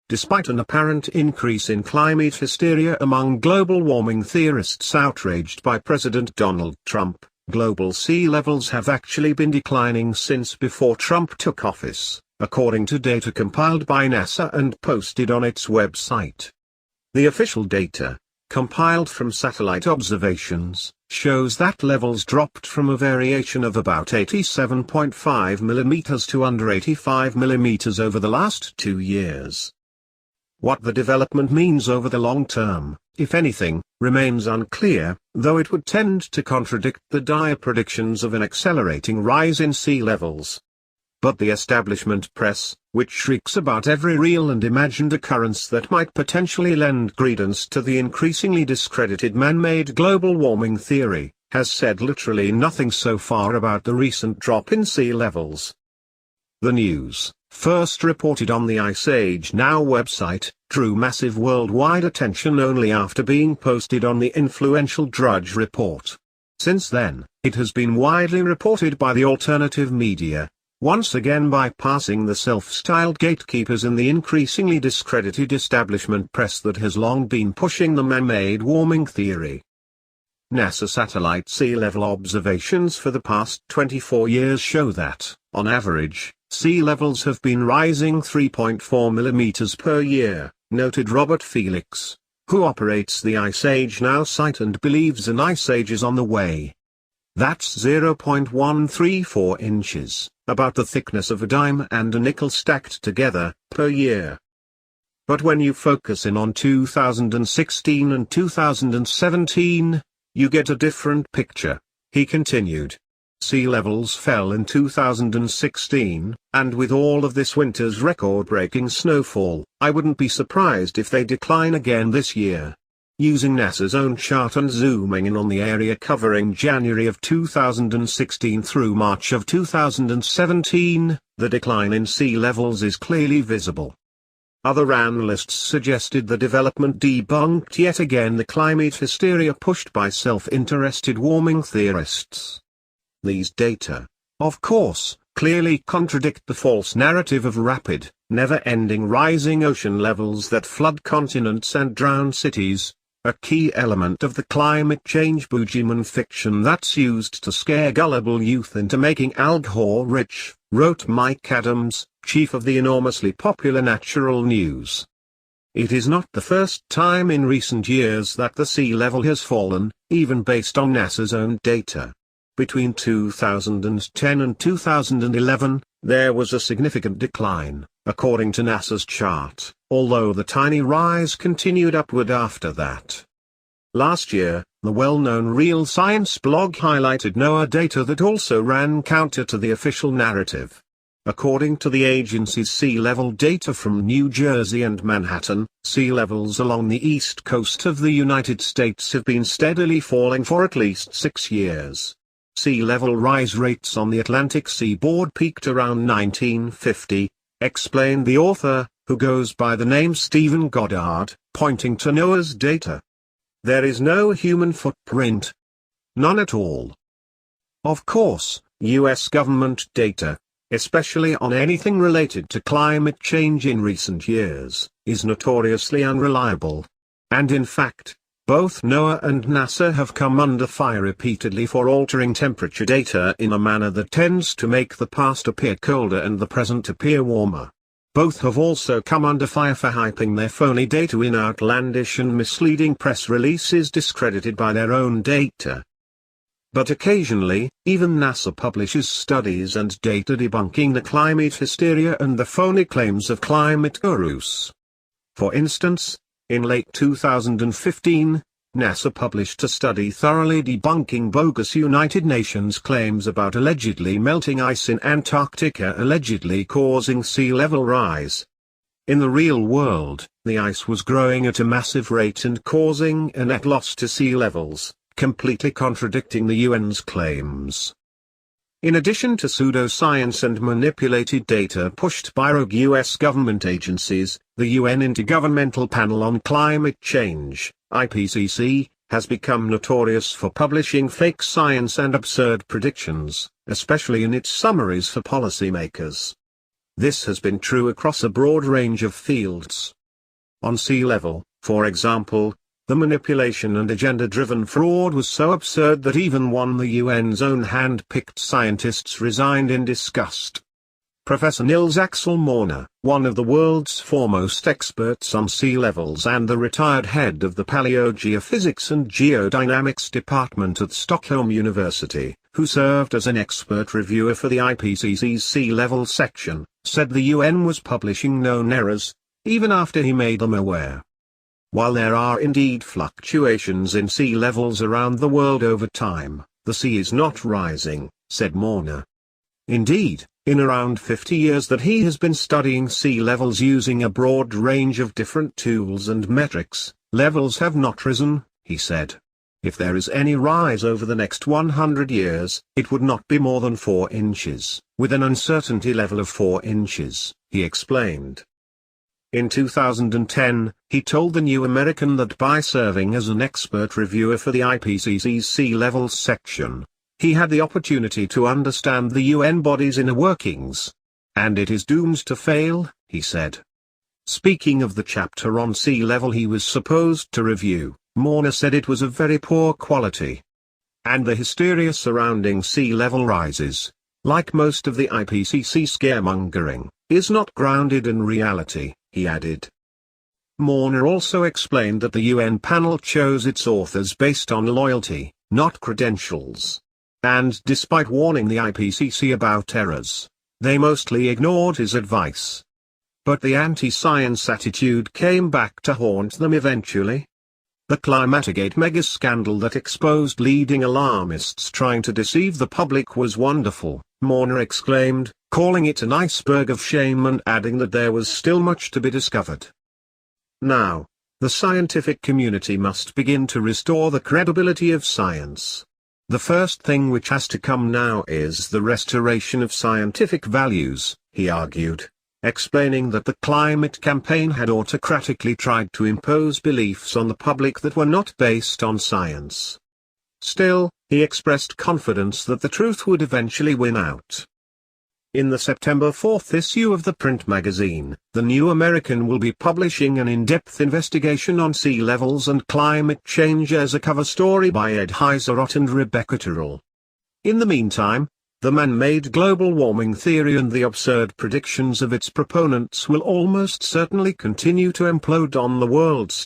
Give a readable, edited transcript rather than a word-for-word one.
despite an apparent increase in climate hysteria among global warming theorists outraged by President Donald Trump, global sea levels have actually been declining since before Trump took office, according to data compiled by NASA and posted on its website. The official data, compiled from satellite observations, shows that levels dropped from a variation of about 87.5 mm to under 85 mm over the last 2 years. What the development means over the long term, if anything, remains unclear, though it would tend to contradict the dire predictions of an accelerating rise in sea levels. But the establishment press, which shrieks about every real and imagined occurrence that might potentially lend credence to the increasingly discredited man-made global warming theory, has said literally nothing so far about the recent drop in sea levels. The news, first reported on the Ice Age Now website, drew massive worldwide attention only after being posted on the influential Drudge Report. Since then, it has been widely reported by the alternative media, once again bypassing the self-styled gatekeepers in the increasingly discredited establishment press that has long been pushing the man-made warming theory. NASA satellite sea level observations for the past 24 years show that, on average, sea levels have been rising 3.4 mm per year, noted Robert Felix, who operates the Ice Age Now site and believes an ice age is on the way. That's 0.134 inches, about the thickness of a dime and a nickel stacked together, per year. But when you focus in on 2016 and 2017, you get a different picture, he continued. Sea levels fell in 2016, and with all of this winter's record-breaking snowfall, I wouldn't be surprised if they decline again this year. Using NASA's own chart and zooming in on the area covering January of 2016 through March of 2017, the decline in sea levels is clearly visible. Other analysts suggested the development debunked yet again the climate hysteria pushed by self-interested warming theorists. These data, of course, clearly contradict the false narrative of rapid, never-ending rising ocean levels that flood continents and drown cities, a key element of the climate change boogeyman fiction that's used to scare gullible youth into making Al Gore rich, wrote Mike Adams, chief of the enormously popular Natural News. It is not the first time in recent years that the sea level has fallen, even based on NASA's own data. Between 2010 and 2011, there was a significant decline, according to NASA's chart, although the tiny rise continued upward after that. Last year, the well-known Real Science blog highlighted NOAA data that also ran counter to the official narrative. According to the agency's sea level data from New Jersey and Manhattan, sea levels along the east coast of the United States have been steadily falling for at least 6 years. Sea level rise rates on the Atlantic seaboard peaked around 1950, explained the author, who goes by the name Stephen Goddard, pointing to NOAA's data. There is no human footprint. None at all. Of course, U.S. government data, especially on anything related to climate change in recent years, is notoriously unreliable. And in fact, both NOAA and NASA have come under fire repeatedly for altering temperature data in a manner that tends to make the past appear colder and the present appear warmer. Both have also come under fire for hyping their phony data in outlandish and misleading press releases discredited by their own data. But occasionally, even NASA publishes studies and data debunking the climate hysteria and the phony claims of climate gurus. For instance, in late 2015, NASA published a study thoroughly debunking bogus United Nations claims about allegedly melting ice in Antarctica allegedly causing sea level rise. In the real world, the ice was growing at a massive rate and causing a net loss to sea levels, completely contradicting the UN's claims. In addition to pseudoscience and manipulated data pushed by rogue U.S. government agencies, the UN Intergovernmental Panel on Climate Change, IPCC, has become notorious for publishing fake science and absurd predictions, especially in its summaries for policymakers. This has been true across a broad range of fields. On sea level, for example, the manipulation and agenda-driven fraud was so absurd that even the UN's own hand-picked scientists resigned in disgust. Professor Nils Axel Morner, one of the world's foremost experts on sea levels and the retired head of the Paleogeophysics and Geodynamics Department at Stockholm University, who served as an expert reviewer for the IPCC's sea level section, said the UN was publishing known errors, even after he made them aware. While there are indeed fluctuations in sea levels around the world over time, the sea is not rising, said Morner. Indeed, in around 50 years that he has been studying sea levels using a broad range of different tools and metrics, levels have not risen, he said. If there is any rise over the next 100 years, it would not be more than 4 inches, with an uncertainty level of 4 inches, he explained. In 2010, he told the New American that by serving as an expert reviewer for the IPCC's sea levels section, he had the opportunity to understand the UN body's inner workings. And it is doomed to fail, he said. Speaking of the chapter on sea level he was supposed to review, Morner said it was of very poor quality. And the hysteria surrounding sea level rises, like most of the IPCC scaremongering, is not grounded in reality, he added. Morner also explained that the UN panel chose its authors based on loyalty, not credentials. And despite warning the IPCC about errors, they mostly ignored his advice. But the anti-science attitude came back to haunt them eventually. The Climategate mega-scandal that exposed leading alarmists trying to deceive the public was wonderful, Morner exclaimed, calling it an iceberg of shame and adding that there was still much to be discovered. Now, the scientific community must begin to restore the credibility of science. The first thing which has to come now is the restoration of scientific values, he argued, explaining that the climate campaign had autocratically tried to impose beliefs on the public that were not based on science. Still, he expressed confidence that the truth would eventually win out. In the September 4th issue of the print magazine, The New American will be publishing an in-depth investigation on sea levels and climate change as a cover story by Ed Heiserot and Rebecca Tyrrell. In the meantime, the man-made global warming theory and the absurd predictions of its proponents will almost certainly continue to implode on the world stage.